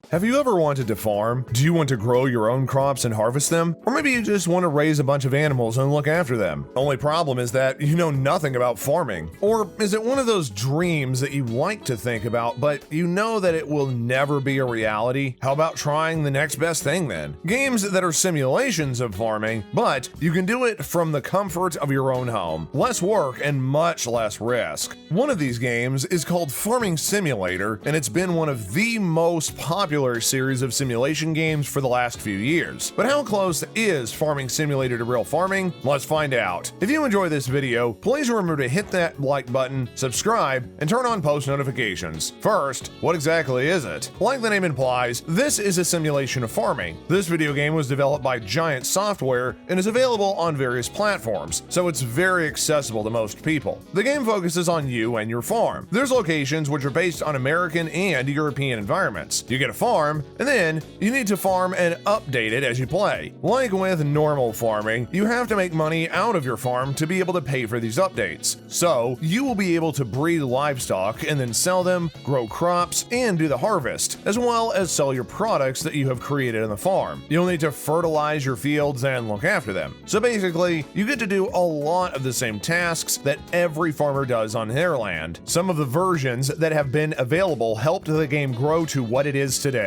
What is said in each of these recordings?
Have you ever wanted to farm? Do you want to grow your own crops and harvest them? Or maybe you just want to raise a bunch of animals and look after them. Only problem is that you know nothing about farming. Or is it one of those dreams that you like to think about, but you know that it will never be a reality? How about trying the next best thing then? Games that are simulations of farming, but you can do it from the comfort of your own home. Less work and much less risk. One of these games is called Farming Simulator, and it's been one of the most popular series of simulation games for the last few years. But how close is Farming Simulator to real farming? Let's find out. If you enjoy this video, please remember to hit that like button, subscribe, and turn on post notifications. First, what exactly is it? Like the name implies, this is a simulation of farming. This video game was developed by Giant Software and is available on various platforms, so it's very accessible to most people. The game focuses on you and your farm. There's locations which are based on American and European environments. You get a farm, and then you need to farm and update it as you play. Like with normal farming, you have to make money out of your farm to be able to pay for these updates. So, you will be able to breed livestock and then sell them, grow crops, and do the harvest, as well as sell your products that you have created on the farm. You'll need to fertilize your fields and look after them. So basically, you get to do a lot of the same tasks that every farmer does on their land. Some of the versions that have been available helped the game grow to what it is today.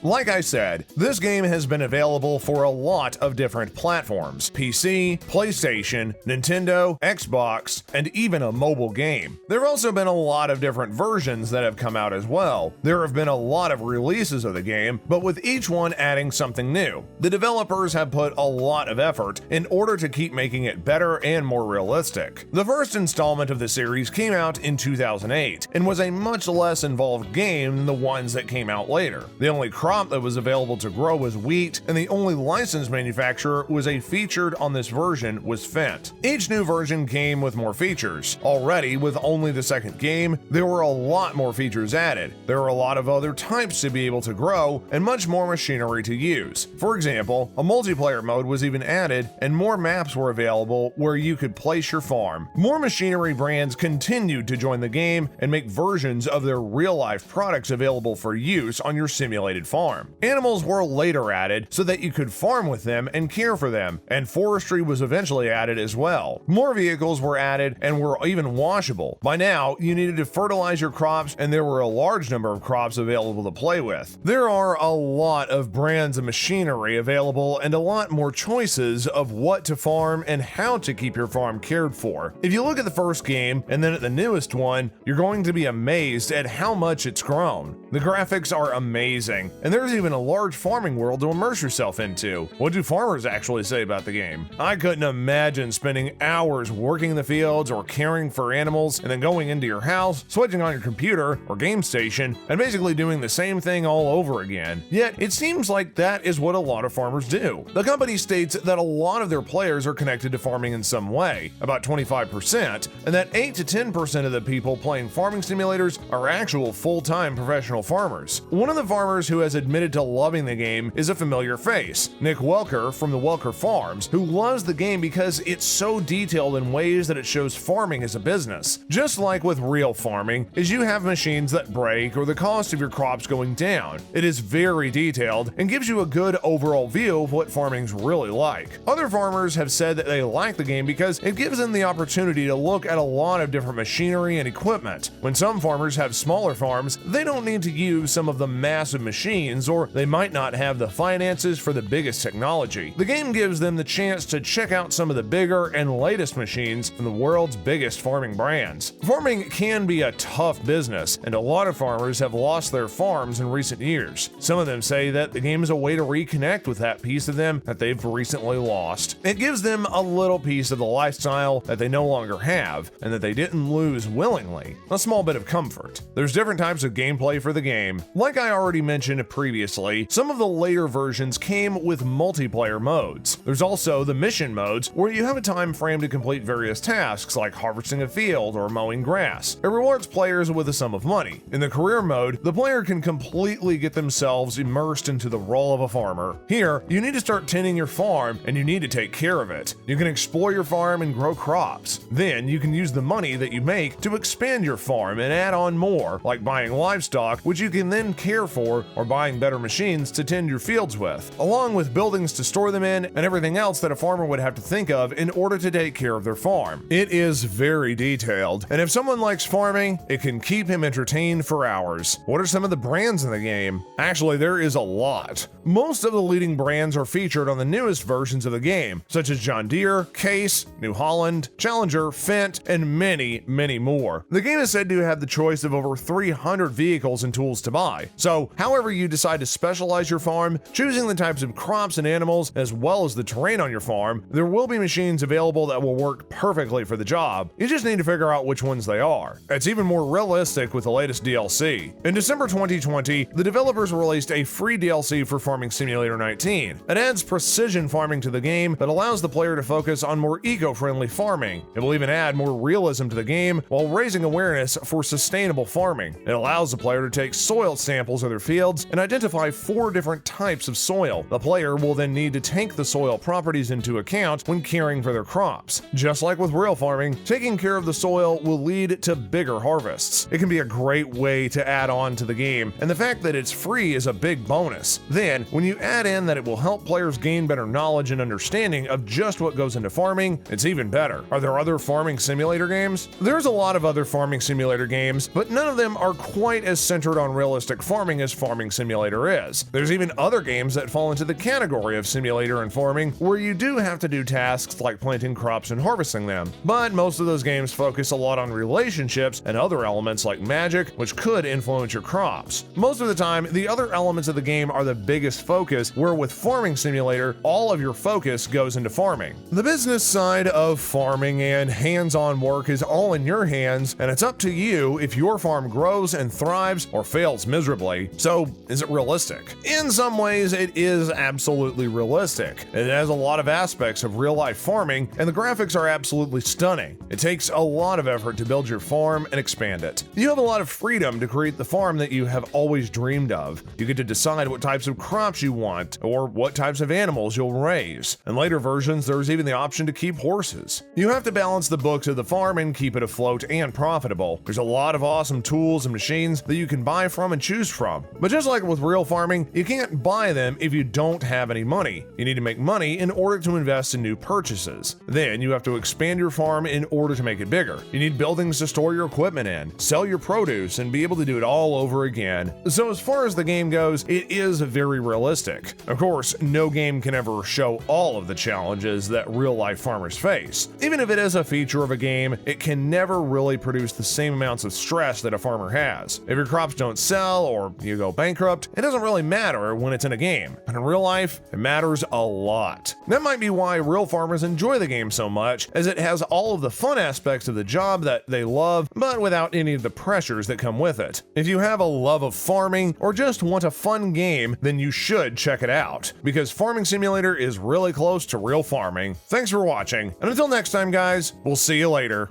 Like I said, this game has been available for a lot of different platforms: PC, PlayStation, Nintendo, Xbox, and even a mobile game. There have also been a lot of different versions that have come out as well. There have been a lot of releases of the game, but with each one adding something new. The developers have put a lot of effort in order to keep making it better and more realistic. The first installment of the series came out in 2008 and was a much less involved game than the ones that came out later. The only crop that was available to grow was wheat, and the only licensed manufacturer was featured on this version was Fendt. Each new version came with more features. Already, with only the second game, there were a lot more features added. There were a lot of other types to be able to grow, and much more machinery to use. For example, a multiplayer mode was even added, and more maps were available where you could place your farm. More machinery brands continued to join the game and make versions of their real-life products available for use on your simulated farm. Animals were later added so that you could farm with them and care for them, and forestry was eventually added as well. More vehicles were added and were even washable. By now, you needed to fertilize your crops, and there were a large number of crops available to play with. There are a lot of brands of machinery available and a lot more choices of what to farm and how to keep your farm cared for. If you look at the first game and then at the newest one, you're going to be amazed at how much it's grown. The graphics are amazing, and there's even a large farming world to immerse yourself into. What do farmers actually say about the game? I couldn't imagine spending hours working in the fields or caring for animals and then going into your house, switching on your computer or game station, and basically doing the same thing all over again. Yet, it seems like that is what a lot of farmers do. The company states that a lot of their players are connected to farming in some way, about 25%, and that 8 to 10% of the people playing farming simulators are actual full-time professional farmers. One of the farmers who has admitted to loving the game is a familiar face, Nick Welker from the Welker Farms, who loves the game because it's so detailed in ways that it shows farming as a business. Just like with real farming, is you have machines that break or the cost of your crops going down. It is very detailed and gives you a good overall view of what farming's really like. Other farmers have said that they like the game because it gives them the opportunity to look at a lot of different machinery and equipment. When some farmers have smaller farms, they don't need to use some of the massive machines, or they might not have the finances for the biggest technology. The game gives them the chance to check out some of the bigger and latest machines from the world's biggest farming brands. Farming can be a tough business, and a lot of farmers have lost their farms in recent years. Some of them say that the game is a way to reconnect with that piece of them that they've recently lost. It gives them a little piece of the lifestyle that they no longer have, and that they didn't lose willingly. A small bit of comfort. There's different types of gameplay for the game. Like I already mentioned previously, some of the later versions came with multiplayer modes. There's also the mission modes, where you have a time frame to complete various tasks like harvesting a field or mowing grass. It rewards players with a sum of money. In the career mode, the player can completely get themselves immersed into the role of a farmer. Here, you need to start tending your farm and you need to take care of it. You can explore your farm and grow crops. Then you can use the money that you make to expand your farm and add on more, like buying livestock, which you can then care for for, or buying better machines to tend your fields with, along with buildings to store them in and everything else that a farmer would have to think of in order to take care of their farm. It is very detailed, and if someone likes farming, it can keep him entertained for hours. What are some of the brands in the game? Actually, there is a lot. Most of the leading brands are featured on the newest versions of the game, such as John Deere, Case, New Holland, Challenger, Fendt, and many, many more. The game is said to have the choice of over 300 vehicles and tools to buy. So, however you decide to specialize your farm, choosing the types of crops and animals, as well as the terrain on your farm, there will be machines available that will work perfectly for the job. You just need to figure out which ones they are. It's even more realistic with the latest DLC. In December 2020, the developers released a free DLC for Farming Simulator 19. It adds precision farming to the game that allows the player to focus on more eco-friendly farming. It will even add more realism to the game while raising awareness for sustainable farming. It allows the player to take soil samples of their fields and identify 4 different types of soil. The player will then need to take the soil properties into account when caring for their crops. Just like with real farming, taking care of the soil will lead to bigger harvests. It can be a great way to add on to the game, and the fact that it's free is a big bonus. Then, when you add in that it will help players gain better knowledge and understanding of just what goes into farming, it's even better. Are there other farming simulator games? There's a lot of other farming simulator games, but none of them are quite as centered on realistic farming as Farming Simulator is. There's even other games that fall into the category of simulator and farming, where you do have to do tasks like planting crops and harvesting them. But most of those games focus a lot on relationships and other elements like magic, which could influence your crops. Most of the time, the other elements of the game are the biggest focus, where with Farming Simulator, all of your focus goes into farming. The business side of farming and hands-on work is all in your hands, and it's up to you if your farm grows and thrives or fails miserably. So, is it realistic? In some ways, it is absolutely realistic. It has a lot of aspects of real-life farming, and the graphics are absolutely stunning. It takes a lot of effort to build your farm and expand it. You have a lot of freedom to create the farm that you have always dreamed of. You get to decide what types of crops you want, or what types of animals you'll raise. In later versions, there's even the option to keep horses. You have to balance the books of the farm and keep it afloat and profitable. There's a lot of awesome tools and machines that you can buy from and choose from. But just like with real farming, you can't buy them if you don't have any money. You need to make money in order to invest in new purchases. Then you have to expand your farm in order to make it bigger. You need buildings to store your equipment in, sell your produce, and be able to do it all over again. So as far as the game goes, it is very realistic. Of course, no game can ever show all of the challenges that real-life farmers face. Even if it is a feature of a game, it can never really produce the same amounts of stress that a farmer has. If your crops don't sell or you go bankrupt, it doesn't really matter when it's in a game. But in real life, it matters a lot. That might be why real farmers enjoy the game so much, as it has all of the fun aspects of the job that they love, but without any of the pressures that come with it. If you have a love of farming or just want a fun game, then you should check it out, because Farming Simulator is really close to real farming. Thanks for watching, and until next time guys, we'll see you later.